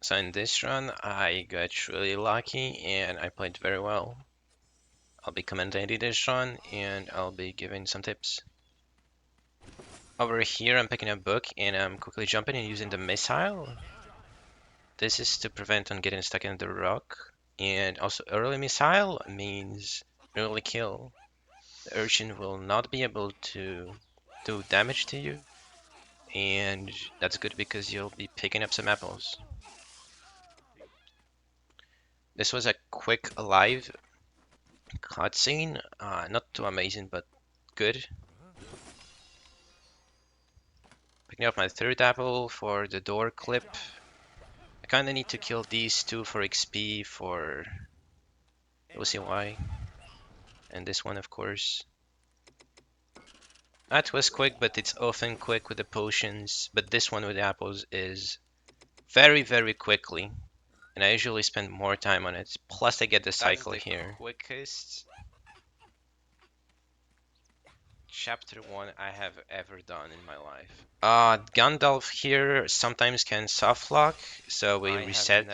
So in this run, I got really lucky and I played very well. I'll be commentating this run and I'll be giving some tips. Over here, I'm picking up a book and I'm quickly jumping and using the missile. This is to prevent on getting stuck in the rock. And also early missile means early kill. The urchin will not be able to do damage to you. And that's good because you'll be picking up some apples. This was a quick alive cutscene. Not too amazing, but good. Picking up my third apple for the door clip. I kinda need to kill these two for XP for... We'll see why. And this one, of course. That was quick, but it's often quick with the potions. But this one with the apples is very, very quickly. And I usually spend more time on it. Plus I get the cycle here. Quickest chapter 1 I have ever done in my life. Gandalf here sometimes can softlock, so we reset.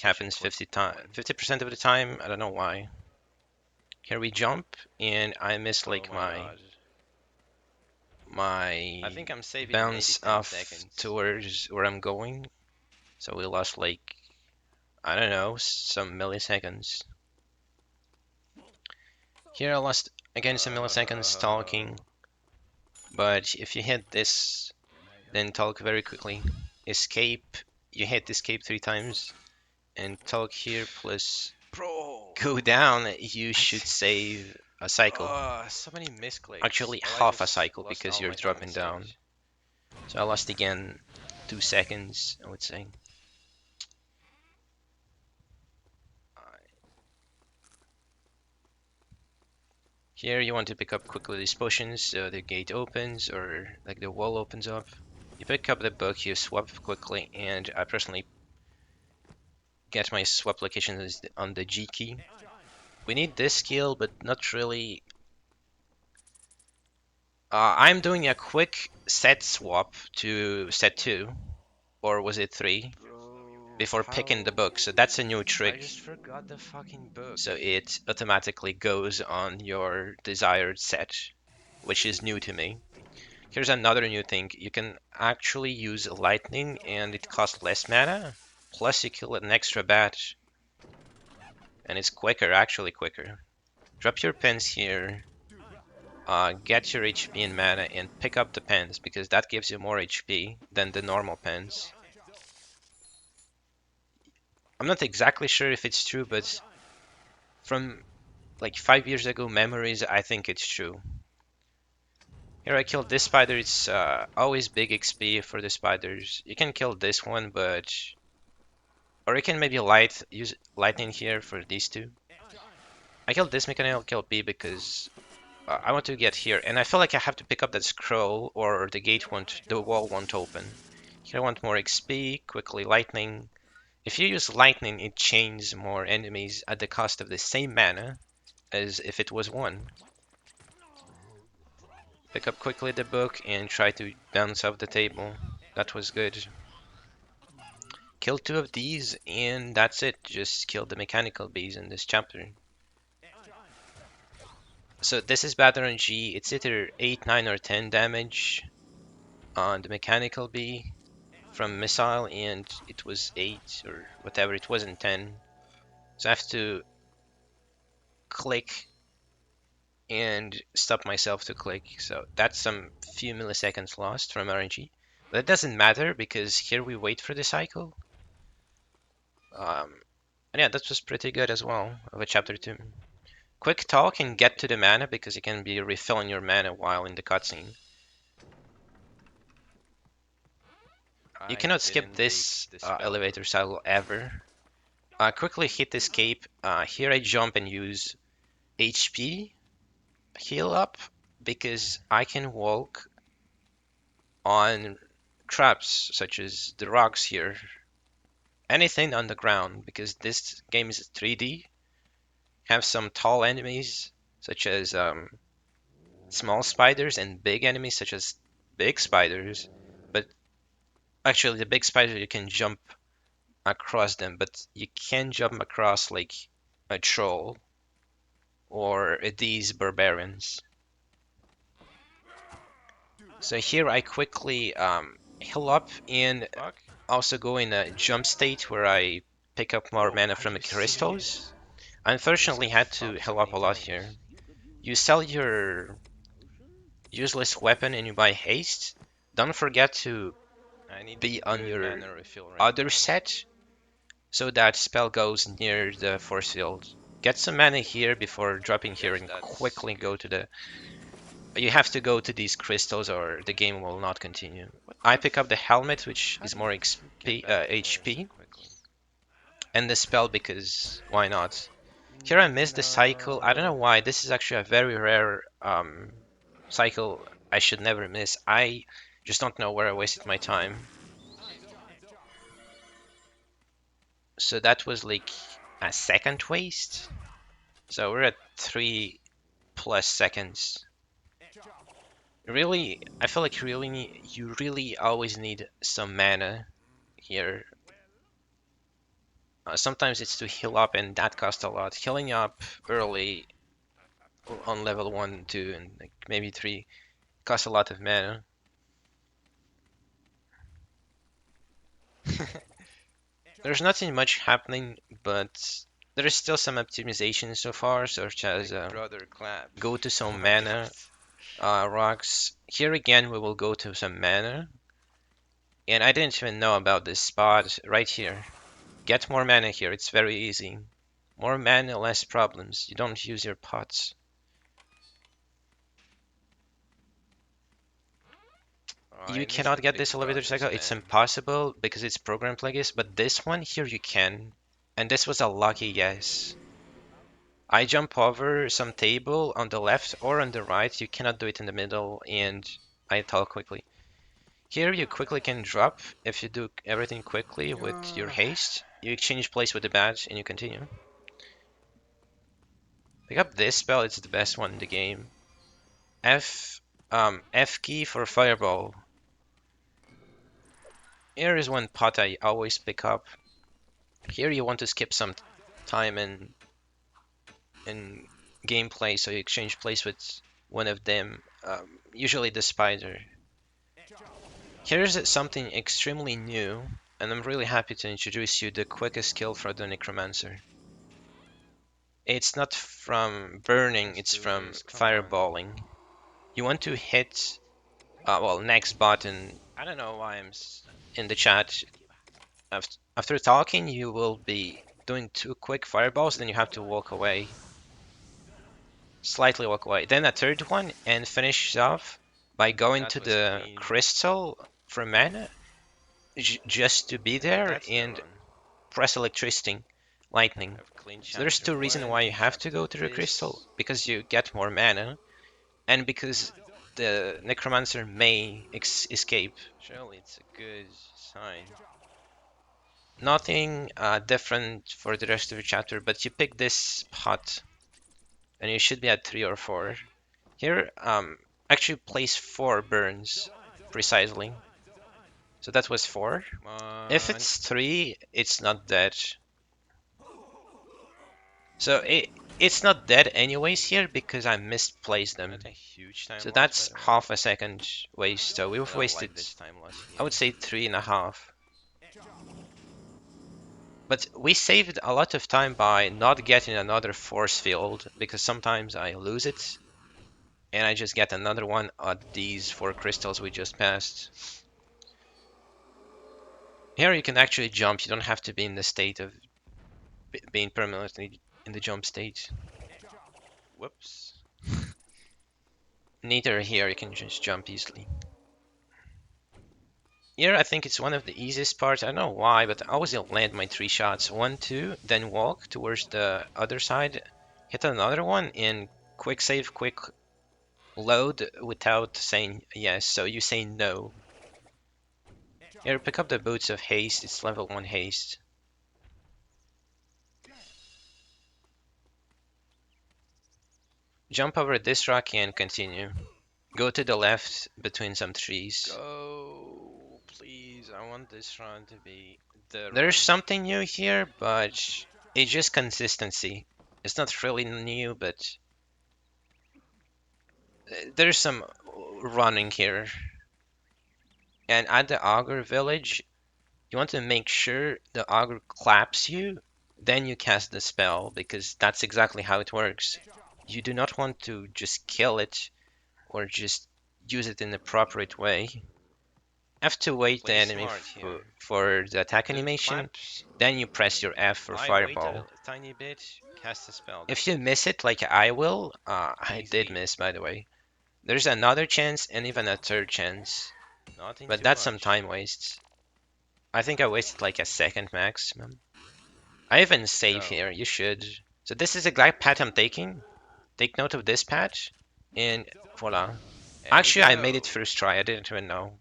Happens 50% of the time. I don't know why. Here we jump, and I miss like my I think I'm saving bounce off towards where I'm going. So we lost like, I don't know, some milliseconds. Here I lost again some milliseconds talking, but if you hit this, then talk very quickly. Escape, you hit escape 3 times, and talk here plus go down, you should save a cycle. So many misclicks. Actually half a cycle because you're dropping down. So I lost again 2 seconds, I would say. Here you want to pick up quickly these potions so the gate opens or like the wall opens up. You pick up the book, you swap quickly, and I personally get my swap location on the G key. We need this skill, but not really. I'm doing a quick set swap to set 2, or was it 3? Before picking the book, so that's a new trick. I just forgot the fucking book. So it automatically goes on your desired set, which is new to me. Here's another new thing. You can actually use lightning and it costs less mana, plus you kill an extra bat. And it's quicker, actually quicker. Drop your pens here, get your HP and mana, and pick up the pens, because that gives you more HP than the normal pens. I'm not exactly sure if it's true, but from like 5 years ago memories, I think it's true. Here I killed this spider. It's always big XP for the spiders. You can kill this one, but... Or you can maybe use lightning here for these two. I killed this mechanical kill B because I want to get here, and I feel like I have to pick up that scroll or the wall won't open. Here I want more XP, quickly lightning. If you use lightning, it chains more enemies at the cost of the same mana as if it was 1. Pick up quickly the book and try to bounce off the table. That was good. Kill 2 of these and that's it. Just kill the mechanical bees in this chapter. So this is bad RNG. It's either 8, 9 or 10 damage on the mechanical bee from missile, and it was 8 or whatever. It wasn't 10. So I have to click and stop myself to click. So that's some few milliseconds lost from RNG. But it doesn't matter because here we wait for the cycle. And yeah, that was pretty good as well of a chapter 2. Quick talk and get to the mana because you can be refilling your mana while in the cutscene. You cannot skip this elevator cycle ever. Quickly hit escape. Here I jump and use HP heal up because I can walk on traps such as the rocks here. Anything on the ground because this game is 3D. Have some tall enemies such as small spiders and big enemies such as big spiders. But actually the big spider you can jump across them, but you can't jump across like a troll or these barbarians. So here I quickly heal up and also go in a jump state where I pick up more mana from the crystals. Unfortunately, had to heal up a lot here. You sell your useless weapon and you buy haste. Don't forget to be on your other set so that spell goes near the force field. Get some mana here before dropping here and quickly go to the... You have to go to these crystals or the game will not continue. I pick up the helmet, which is more HP, and the spell because why not? Here I missed the cycle. I don't know why. This is actually a very rare cycle I should never miss. I just don't know where I wasted my time. So that was like a second waste. So we're at 3+ seconds. Really, I feel like you really always need some mana here. Sometimes it's to heal up and that costs a lot. Healing up early on level 1, 2, and like maybe 3 costs a lot of mana. There's nothing much happening, but there is still some optimization so far, such as go to some mana rocks. Here again, we will go to some mana. And I didn't even know about this spot right here. Get more mana here, it's very easy. More mana, less problems. You don't use your pots. You cannot get this elevator cycle, it's impossible because it's programmed like this, but this one here you can. And this was a lucky guess. I jump over some table on the left or on the right, you cannot do it in the middle, and I tell quickly. Here you quickly can drop if you do everything quickly with your haste. You exchange place with the badge and you continue. Pick up this spell, it's the best one in the game. F key for fireball. Here is one pot I always pick up. Here you want to skip some time in gameplay, so you exchange place with one of them, usually the spider. Here's something extremely new, and I'm really happy to introduce you the quickest kill for the Necromancer. It's not from burning, it's from fireballing. You want to hit, well, next button. I don't know why I'm in the chat. After talking, you will be doing 2 quick fireballs, then you have to walk away. Slightly walk away. Then a third one, and finish off by going to the crystal for mana, just to be there and press electricity, lightning. So there's 2 reasons why you have to go to the crystal, because you get more mana, and because the Necromancer may escape. Surely it's a good sign. Nothing different for the rest of the chapter, but you pick this pot, and you should be at 3 or 4. Here, actually place 4 burns, precisely. So that was 4. If it's 3, it's not dead. So it's not dead anyways here because I misplaced them. So that's half a second waste. So we've wasted, I would say 3.5. But we saved a lot of time by not getting another force field because sometimes I lose it. And I just get another one at these 4 crystals we just passed. Here you can actually jump. You don't have to be in the state of being permanently in the jump state. Whoops. Neither here, you can just jump easily. Here I think it's one of the easiest parts. I don't know why, but I always land my 3 shots. 1, 2, then walk towards the other side, hit another one, and quick save, quick load without saying yes. So you say no. Here, pick up the Boots of Haste. It's level 1 haste. Jump over this rock and continue. Go to the left between some trees. Go, please. I I want this run to be the There's run. something new here, but it's just consistency. It's not really new, but there's some running here. And at the Ogre village, you want to make sure the Ogre claps you, then you cast the spell, because that's exactly how it works. You do not want to just kill it or just use it in the appropriate way. You have to wait the Play enemy smart here. for the attack If it animation, claps, then you press your F for I wait fireball. a tiny bit, cast a spell. If That's you it. miss it like I will, I did Easy. miss by the way. There's another chance and even a third chance, Nothing but too that's some much. time wastes. I think I wasted like a second maximum. I even save Go. here, you should. So this is the exact path I'm taking. Take note of this patch, and voila. And we Actually, I made it go. first try, I didn't even know.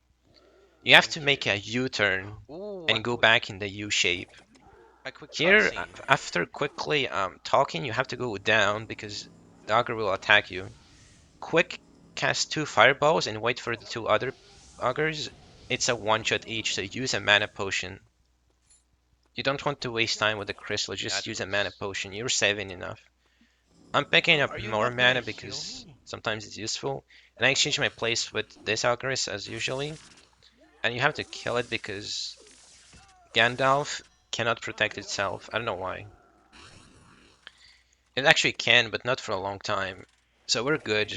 You have to Thank make you. a U-turn Ooh, and go back in the U shape. a quick Here, cutscene. after quickly talking, you have to go down because the ogre will attack you. Quick cast 2 fireballs and wait for the 2 other ogres. It's a one-shot each, so use a mana potion. You don't want to waste time with the crystal, just That use a mana was. potion. You're saving enough. I'm picking up Are you more not gonna mana heal because me? sometimes it's useful. And I exchange my place with this Alchemist as usually. And you have to kill it because Gandalf cannot protect itself. I don't know why. It actually can, but not for a long time. So we're good.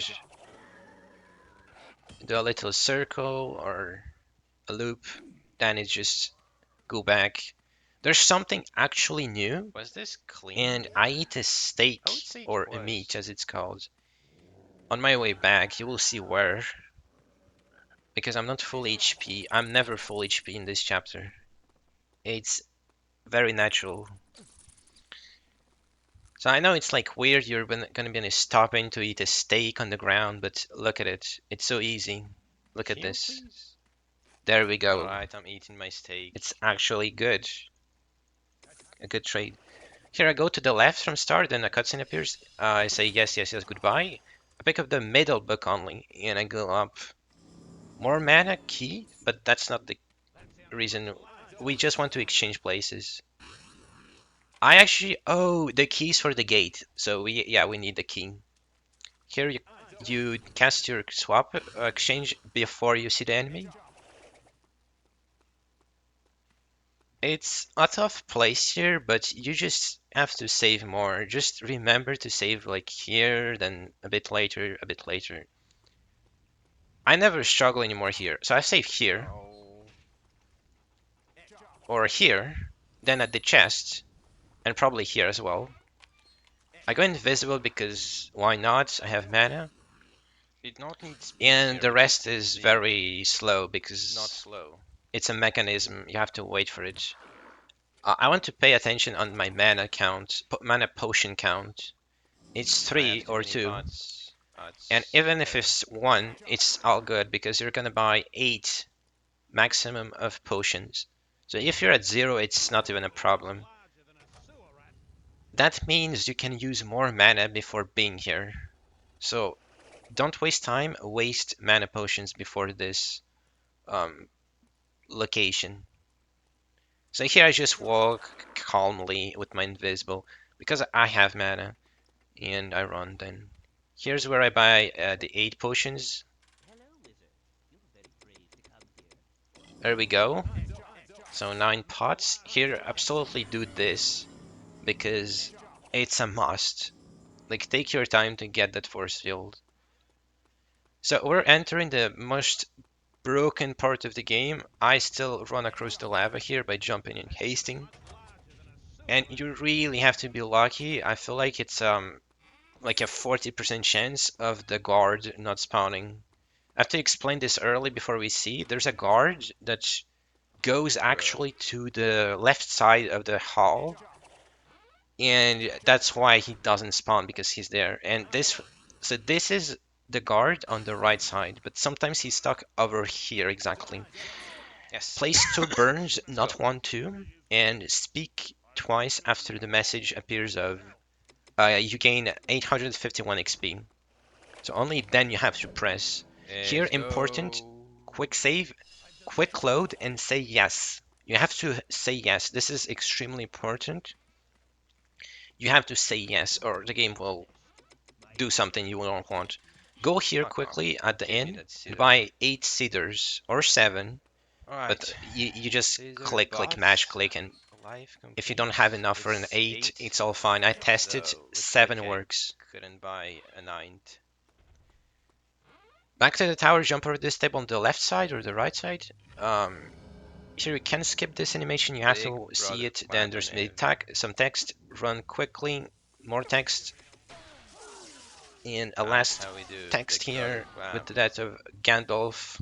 Do a little circle or a loop. Then it's just go back. There's something actually new. Was this clean? And I eat a I would steak say it or a meat was. as it's called. On my way back, you will see where. Because I'm not full HP. I'm never full HP in this chapter. It's very natural. So I know it's like weird you're gonna be stopping to eat a steak on the ground, but look at it. It's so easy. Look at Heal, this. please. There we go. Alright, I'm eating my steak. It's actually good. A good trade. Here I go to the left from start, then a cutscene appears. I say yes, yes, yes, goodbye. I pick up the middle book only, and I go up. More mana key, but that's not the reason. We just want to exchange places. I actually the keys for the gate. So we need the key. Here you cast your swap exchange before you see the enemy. It's a tough place here, but you just have to save more. Just remember to save like here, then a bit later, a bit later. I never struggle anymore here, so I save here Oh. or here, then at the chest, and probably here as well. I go invisible because why not? I have mana. Did not need speed And here, the we just rest is zip. very slow Not because slow. it's a mechanism. You have to wait for it. I want to pay attention on my mana count, mana potion count. It's I have three too or many two, pots. and That's even if okay. it's one, it's all good because you're gonna buy 8 maximum of potions. So if you're at 0, it's not even a problem. That means you can use more mana before being here. So don't waste time, waste mana potions before this um, location. So here I just walk calmly with my invisible because I have mana and I run then. Here's where I buy the 8 potions. There we go. So 9 pots. Here absolutely do this because it's a must. Like take your time to get that force field. So we're entering the most broken part of the game. I still run across the lava here by jumping and hasting. And you really have to be lucky. I feel like it's like a 40% chance of the guard not spawning. I have to explain this early before we see. There's a guard that goes Bro. actually to the left side of the hall, and that's why he doesn't spawn because he's there. And this is the guard on the right side, but sometimes he's stuck over here exactly. Yes. Place 2 burns, Let's go. not 1, 2, and speak twice after the message appears of you gain 851 XP. So only then you have to press. Here, Let's important, go. quick save. quick load and say yes. You have to say yes. This is extremely important. You have to say yes, or the game will do something you don't want. Go here quickly at the end and buy 8 cedars or 7. But you just click, like mash click, and if you don't have enough for an 8, it's all fine. I tested, 7 works. Couldn't buy a 9th. Back to the tower, jump over this step on the left side or the right side. Here you can skip this animation, you have to see it. Then there's some text, run quickly, more text, and a last text here with the death of Gandalf.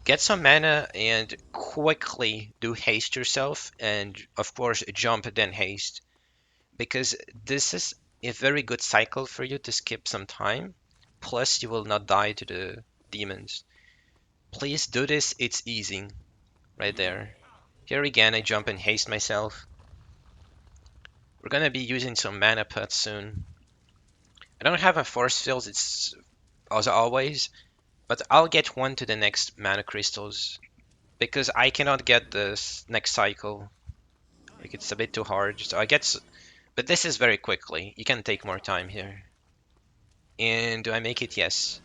Get some mana and quickly do haste yourself, and of course jump then haste, because this is a very good cycle for you to skip some time, plus you will not die to the demons. Please do this, it's easy. Right there. Here again I jump and haste myself. We're gonna be using some mana pots soon. I don't have a force field, it's as always, but I'll get one to the next mana crystals, because I cannot get this next cycle. Like, it's a bit too hard, so I get... But this is very quickly. You can take more time here. And do I make it? Yes.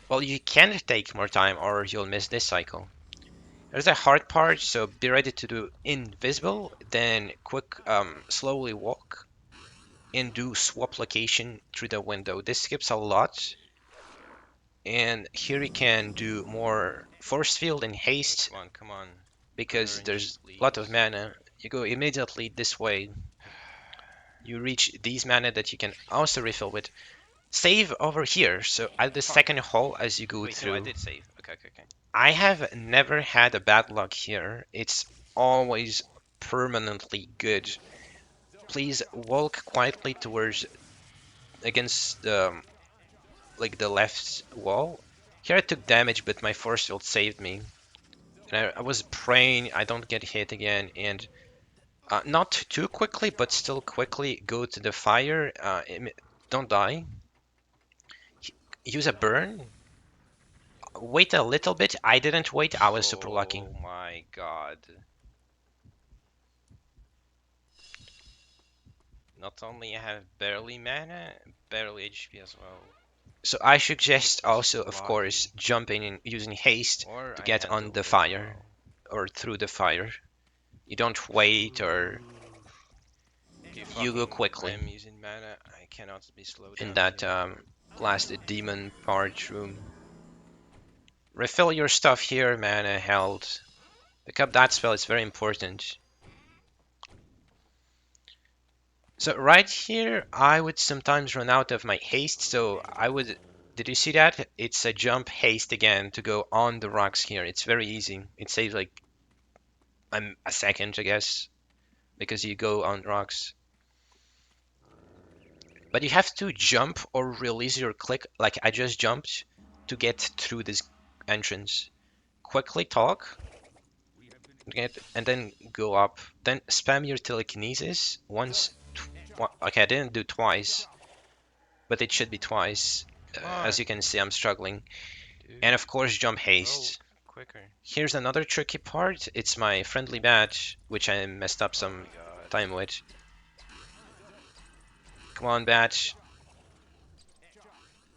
Well, you can take more time or you'll miss this cycle. There's a hard part, so be ready to do invisible, then quick, slowly walk, and do swap location through the window. This skips a lot. And here you can do more force field and haste. Come on. Because there's a lot of mana. You go immediately this way. You reach these mana that you can also refill with. Save over here. So at the second hole as you go through. No, I did save. Okay. I have never had a bad luck here. It's always permanently good. Please walk quietly towards against the the left wall. Here I took damage, but my force field saved me. And I was praying I don't get hit again, and not too quickly, but still quickly go to the fire. Don't die. Use a burn. Wait a little bit. I didn't wait. I was super lucky. Oh my god. Not only I have barely mana, barely HP as well. So I suggest also, of course, jumping and using haste to get on the fire or through the fire. You don't wait or you go quickly. I'm using mana. I cannot be slowed in down that last demon part room. Refill your stuff here, mana, health. Pick up that spell, it's very important. So right here, I would sometimes run out of my haste, so I would... Did you see that? It's a jump haste again to go on the rocks here. It's very easy. It saves like a second, I guess, because you go on rocks. But you have to jump or release your click, like I just jumped, to get through this entrance. Quickly talk, and then go up. Then spam your telekinesis once. Okay, I didn't do twice, but it should be twice. As you can see, I'm struggling. And of course, jump haste. Quicker. Here's another tricky part. It's my friendly badge, which I messed up some time with. Come on, badge.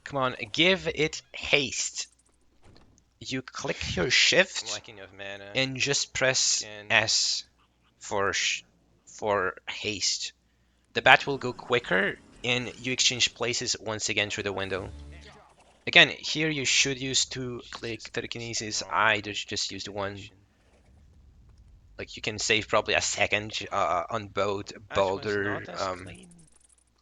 Come on, give it haste. You click your shift and just press S for haste. The bat will go quicker and you exchange places once again through the window. Again, here you should use 2 click telekinesis. I just used 1. Like, you can save probably a second on both boulder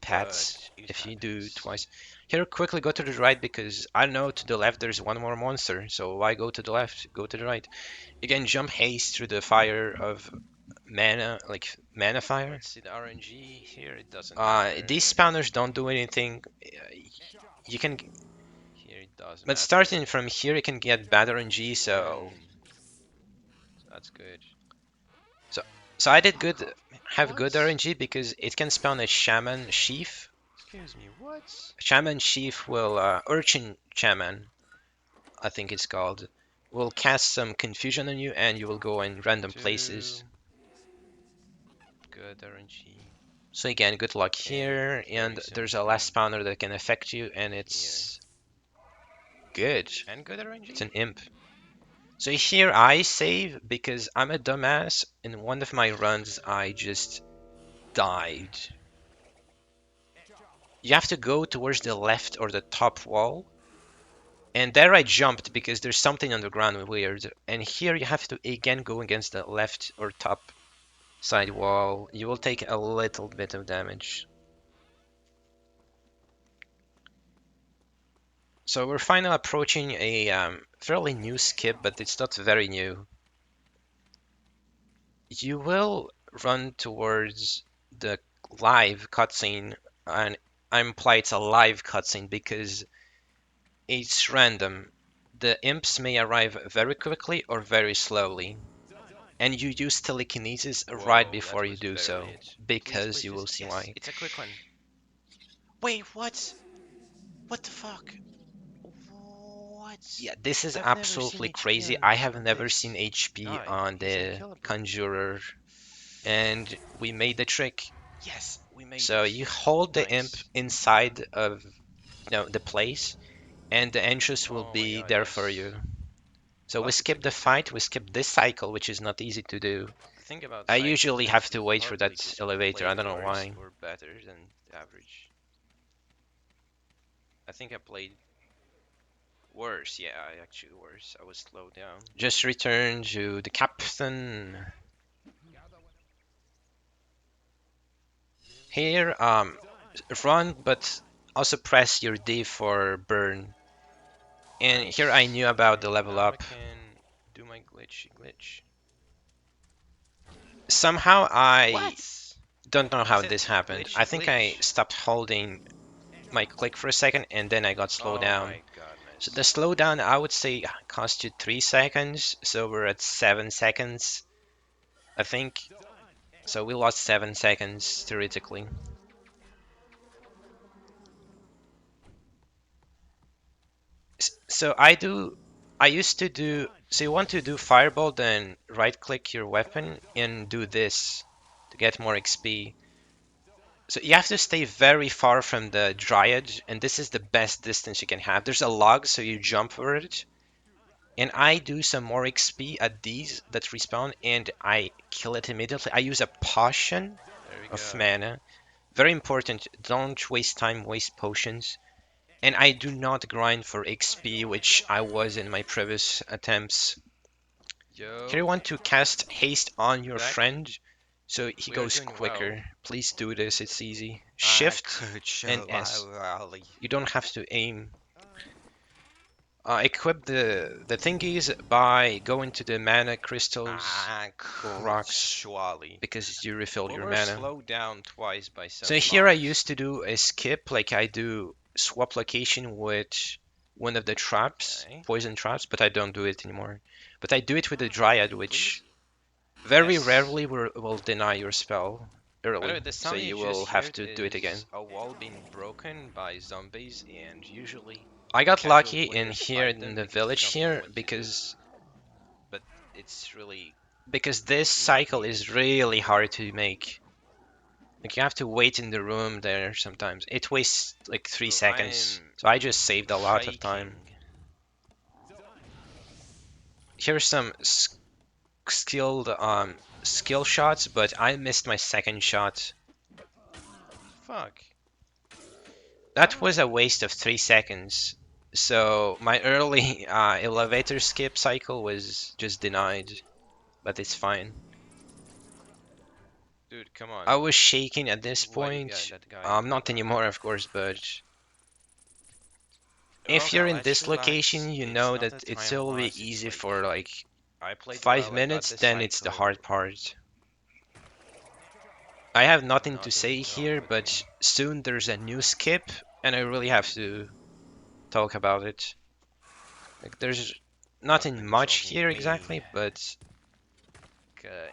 paths if you do twice. Here, quickly go to the right, because I know to the left there's one more monster, so why go to the left? Go to the right. Again, jump haste through the fire of mana, like mana fire. Let's see the RNG here, it doesn't matter. These spawners don't do anything. You can... Here it does But starting from here, you can get bad RNG, so... That's good. So I did good, have good RNG, because it can spawn a Shaman Sheaf. Excuse me, what? Shaman Sheaf will, Urchin Shaman, I think it's called, will cast some confusion on you, and you will go in random 2. places. Good RNG. So again, good luck And here, very and soon there's a last 3 spawner that can affect you, and here. it's good. And good It's RNG. an imp. So here I save because I'm a dumbass. In one of my runs, I just died. You have to go towards the left or the top wall. And there I jumped because there's something on the ground weird. And here you have to again go against the left or top side wall. You will take a little bit of damage. So we're finally approaching a fairly new skip, but it's not very new. You will run towards the live cutscene, and I imply it's a live cutscene because it's random. The imps may arrive very quickly or very slowly, and you use telekinesis right Whoa, before that you was do very so, lit. Please, because please, you will please. see Yes, why. it's a quick one. Wait, what? What the fuck? What? Yeah, this is I've never seen absolutely HP crazy. I have on never seen this HP guy. on He's the unkillable. Conjurer, and we made the trick. Yes, we made So it. you hold the imp Nice. inside of the place, and the entrance will Oh my be god, there for yes. you. So we Plus, it's a skip the good trick. fight, we skip this cycle, which is not easy to do. The thing about I cycles usually that have to you wait for probably that just elevator, I played don't know worse why. or better than the average. I think I played worse. Yeah, I actually worse. I was slowed down. Just return to the captain. Here, run, but also press your D for burn. And here I Nice. knew about the And level now I up. can do my glitch. Somehow I What? don't know I how said this happened. I think I glitch. stopped holding my click for a second and then I got slowed Oh down. my So the godness. slowdown I would say cost you 3 seconds, so we're at 7 seconds, I think. So we lost 7 seconds theoretically. So I used to do, so you want to do fireball, then right click your weapon and do this to get more XP. So you have to stay very far from the Dryad, and this is the best distance you can have. There's a log, so you jump over it. And I do some more XP at these that respawn, and I kill it immediately. I use a potion There we of go. mana. Very important, don't waste time, waste potions. And I do not grind for XP, which I was in my previous attempts. Here you Yo, want to cast haste on your back. friend, so he We are goes doing well. quicker. Please do this, it's easy. Shift and S. Akuretaki. You don't have to aim. Equip the thingies by going to the mana crystals or rocks Akuretaki. because you refill We your were mana. slowed down twice by So some here I mobs. used to do a skip, like I do swap location with one of the traps, Okay. poison traps, but I don't do it anymore. But I do it with the Dryad, which Please? very Yes. rarely will deny your spell By the way, early, the so sound you you just will have heard to do it again. is a wall being broken by zombies, and usually I got casual lucky in players here fight in them the because they village don't know here what to do. But it's really because this not cycle needed. is really hard to make. Like you have to wait in the room there sometimes. It wastes like 3 Bro, seconds. I'm So I just saved a lot of time. shaking. Here's some skilled skill shots, but I missed my second shot. Fuck. That was a Why? waste of 3 seconds. So my early elevator skip cycle was just denied, but it's fine. Dude, come on. I was shaking at this Why did point. that guy go Not down? anymore, of course, but if Okay, you're in let's this relax. location, you It's know not that a it's time will be loss. It's easy like for like I played 5 well. I got minutes, this then it's the cycle. hard part. I have nothing to Nothing say is wrong here, with me. but soon there's a new skip, and I really have to talk about it. Like, there's nothing Nothing is much wrong with here me. exactly, but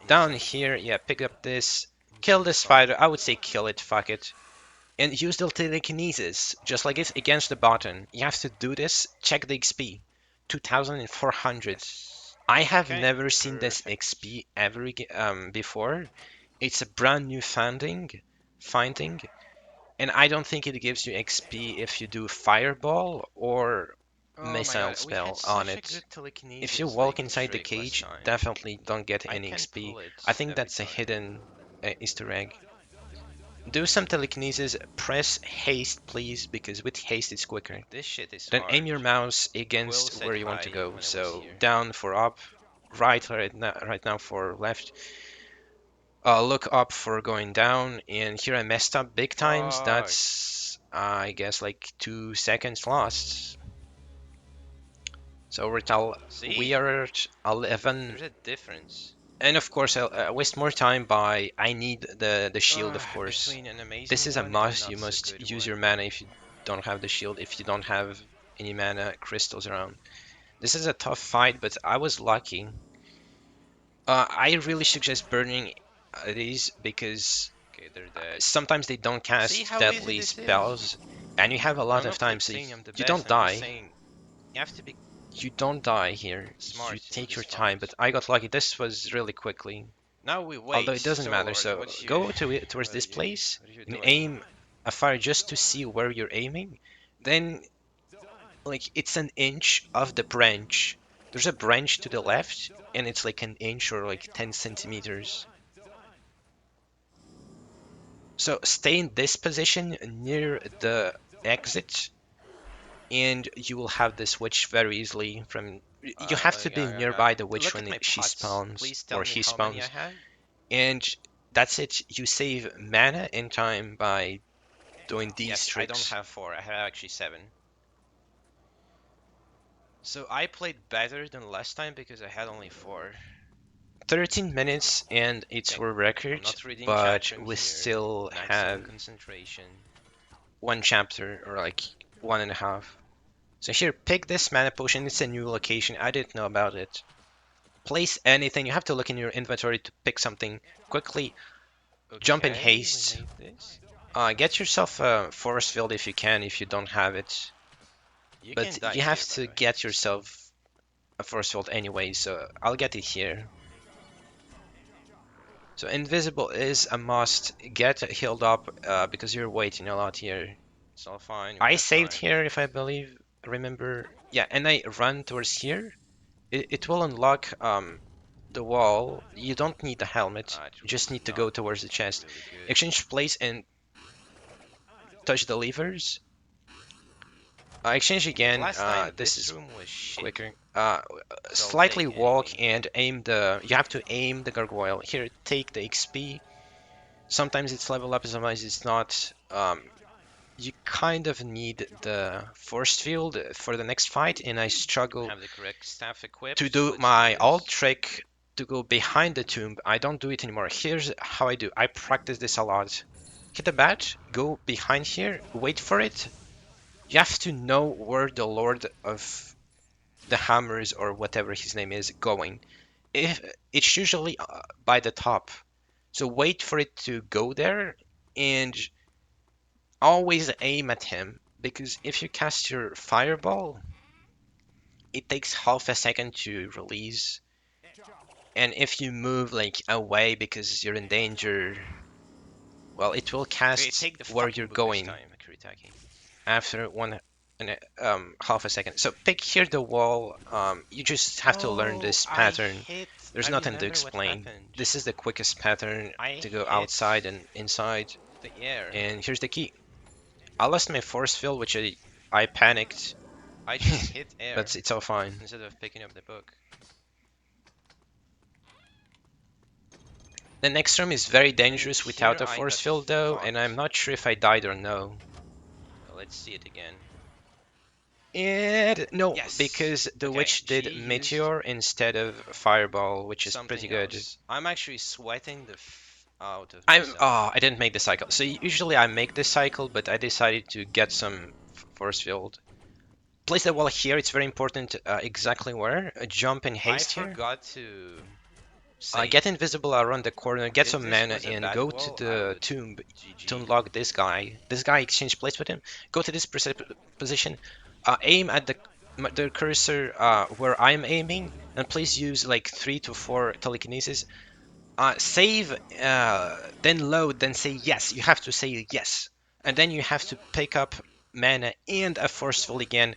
down Inside, here, yeah, pick up this, kill inside the the car. spider. I would say kill it, fuck it. And use the telekinesis, just like it's against the button. You have to do this, check the XP. 2,400. Yes. I have Okay. never seen this Perfect. XP ever before. It's a brand new finding, and I don't think it gives you XP if you do Fireball or Oh my Missile god, we had spell on such a it. good If you telekinesis walk like inside the trick last cage, time. definitely don't get I any can XP. pull I it think every that's a time. hidden Easter egg. Do some telekinesis, press haste please, because with haste it's quicker. Like this shit is Then aim hard. your mouse Quill against said where you want to hi go. when I was So here. down for up, right now for left. Look up for going down, and here I messed up big times. Fuck. That's I guess like 2 seconds lost. So we See? are at 11, There's a difference. and of course I'll waste more time by I need the shield, of course. Between an This amazing is a one and a must. not You so must good use your one. mana if you don't have the shield. If you don't have any mana crystals around, this is a tough fight, but I was lucky. I really suggest burning these because Okay, they're dead. sometimes they don't See cast how easy deadly this is? spells, and you have a And lot I'm of not time, so saying I'm the you best, don't I'm just die. saying you have to be You don't die here. You smart in take this your time, fight. but I got lucky. This was really quickly, Now we although wait. it doesn't matter. So, So what's you. go towards What are this you? place What are you and doing? aim a fire just to see where you're aiming. Then, like, it's an inch of the branch. There's a branch to the left, and it's like an inch or like 10 centimeters. So stay in this position near the exit, and you will have the switch very easily from. You have to be nearby the witch Look when at my she pots. spawns Please tell or me he how many I spawns, have. and that's it. You save mana and time by doing these Yes, I don't tricks. have 4. I have actually 7. So I played better than last time because I had only 4. 13 minutes and it's Okay, our I'm record, not reading chat but from we here. still Maximum have concentration. one chapter or like one and a half. So here, pick this mana potion. It's a new location. I didn't know about it. Place anything. You have to look in your inventory to pick something quickly. Jump in Okay, we haste. made this. Get yourself a force field if you can, if you don't have it. You can But die you have here, by to the way, get just saying. yourself a force field anyway, so I'll get it here. So invisible is a must. Get healed up because you're waiting a lot here. It's all fine, we I have saved time. here if I believe, remember. Yeah, and I run towards here. It will unlock the wall. You don't need the helmet. It You was just need to not go towards the chest. really good. Exchange place and touch the levers. Exchange Like again. last time, This this is room was shit. quicker. So I'll Slightly take walk anything. and aim the. You have to aim the gargoyle. Here, take the XP. Sometimes it's level up, sometimes it's not. You kind of need the force field for the next fight, and I struggle Have the correct staff to equipped. do Let's do my alt this. trick to go behind the tomb. I don't do it anymore. Here's how I do. I practice this a lot. Hit the bat, go behind here, wait for it. You have to know where the Lord of the Hammers or whatever his name is going. If it's usually by the top, so wait for it to go there and always aim at him because if you cast your fireball, it takes half a second to release. And if you move like away because you're in danger, well, it will Okay, cast take the where fucking you're book this going time, Akuretaki. after one and half a second. So pick here the wall. You just have to learn Oh, this I pattern. hit. I There's nothing to remember what explain. happened. This is the quickest pattern I to go hit outside and inside. the air. And here's the key. I lost my force field, which I panicked, I just hit air but it's all fine. instead of picking up the book. The next room is very And dangerous here without a I force got field though, and I'm fucked. not sure if I died or no. Let's see it again. And no, Yes. because the Okay, witch she did used meteor instead of fireball, which is pretty something good. else. I'm actually sweating the out of I'm myself. oh, I didn't make the cycle. So usually I make this cycle, but I decided to get some force field. Place the wall here. It's very important. Exactly where? Jump in I haste here. forgot to Get save. invisible around the corner. Get If some this mana was a and bad go to wall, I the would tomb to GG. unlock this guy. This guy exchange place with him. Go to this position. Aim at the the cursor where I'm aiming, and please use like 3 to 4 telekinesis. Save, then load, then say yes. You have to say yes, and then you have to pick up mana and a forceful again,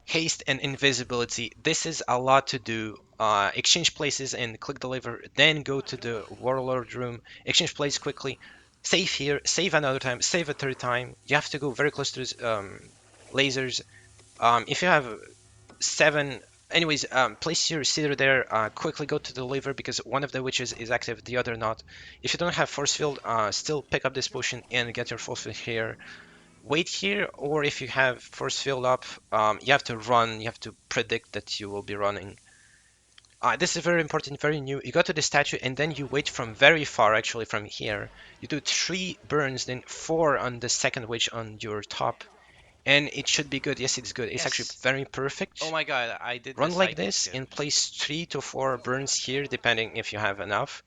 haste and invisibility. This is a lot to do. Exchange places and click deliver, then go to the Warlord room, exchange place quickly, save here, save another time, save a third time. You have to go very close to the lasers. If you have 7, anyways, place your cedar there, quickly go to the deliver because one of the witches is active, the other not. If you don't have force field, still pick up this potion and get your force field here. Wait here, or if you have force field up, you have to run. You have to predict that you will be running. This is very important, very new. You go to the statue and then you wait from very far, actually from here. You do 3 burns, then 4 on the second witch on your top, and it should be good. Yes, it's good. It's actually Yes. very Oh perfect. my god, I did Run this. I like did this good. and place 3 to 4 burns here, depending if you have enough.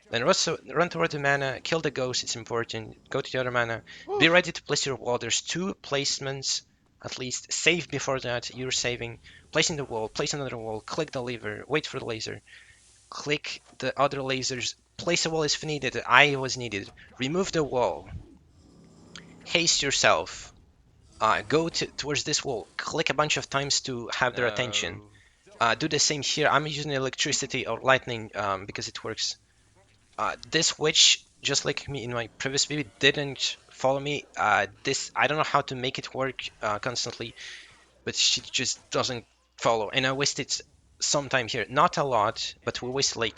Then also run toward the mana, kill the ghost, it's important. Go to the other mana. Whew. Be ready to place your wall. There's 2 placements at least. Save before that, you're saving. Placing the wall, place another wall, click the lever, wait for the laser. Click the other lasers, place a wall if needed. I was needed. Remove the wall. Haste yourself. Go towards this wall. Click a bunch of times to have their attention. No. Do the same here. I'm using electricity or lightning because it works. This witch, just like me in my previous video, didn't follow me. This I don't know how to make it work constantly, but she just doesn't follow. And I wasted some time here. Not a lot, but we wasted like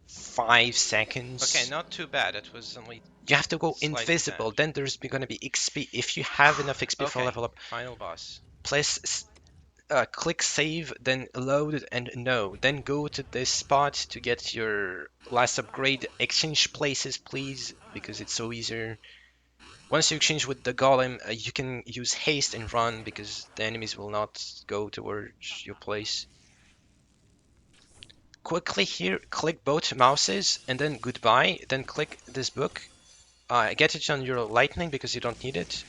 5 Okay, seconds. not too bad. It was only You have to go slightly bad. invisible. Then there's gonna be XP. If you have enough XP for Okay, level up, final boss. place click save, then load and no. Then go to this spot to get your last upgrade. Exchange places, please, because it's so easier. Once you exchange with the golem, you can use haste and run because the enemies will not go towards your place. Quickly here, click both mouses and then goodbye. Then click this book. Get it on your lightning because you don't need it.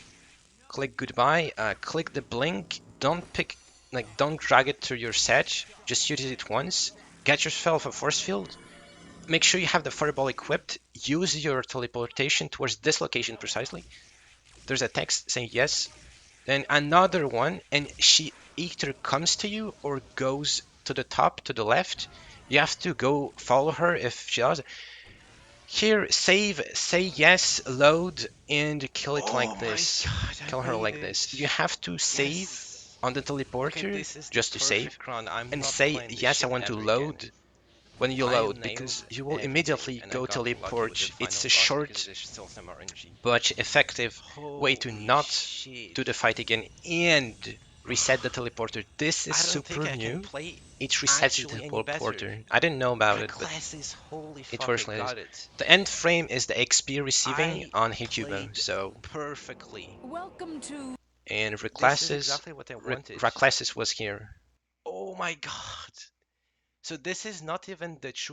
Click goodbye. Click the blink. Don't pick, like, don't drag it to your set. Just use it once. Get yourself a force field. Make sure you have the fireball equipped. Use your teleportation towards this location precisely. There's a text saying yes. Then another one, and she either comes to you or goes to the top, to the left. You have to go follow her if she does. Here, save, say yes, load, and kill it Oh like my this. god, I Kill her made like this. You it. have to save Yes. on the Okay, teleporter this is the just to save, perfect run. I'm and not say playing this yes, I shit want to ever again. load when you I load, nailed because you will everything, immediately and I go got lucky with the teleport. It's final a boss because short there's still some RNG. but effective way to Holy not shit. do the fight again and reset the teleporter. This is I don't think super I can new. play It resets the actually any better. teleporter. I didn't know about The it, but classes, holy it fuck, I works like this. got it. The end frame is the XP receiving I on Hecubbah, played so perfectly. Welcome to and This is reclasses exactly what I wanted. reclasses was here. Oh my god. So this is not even the true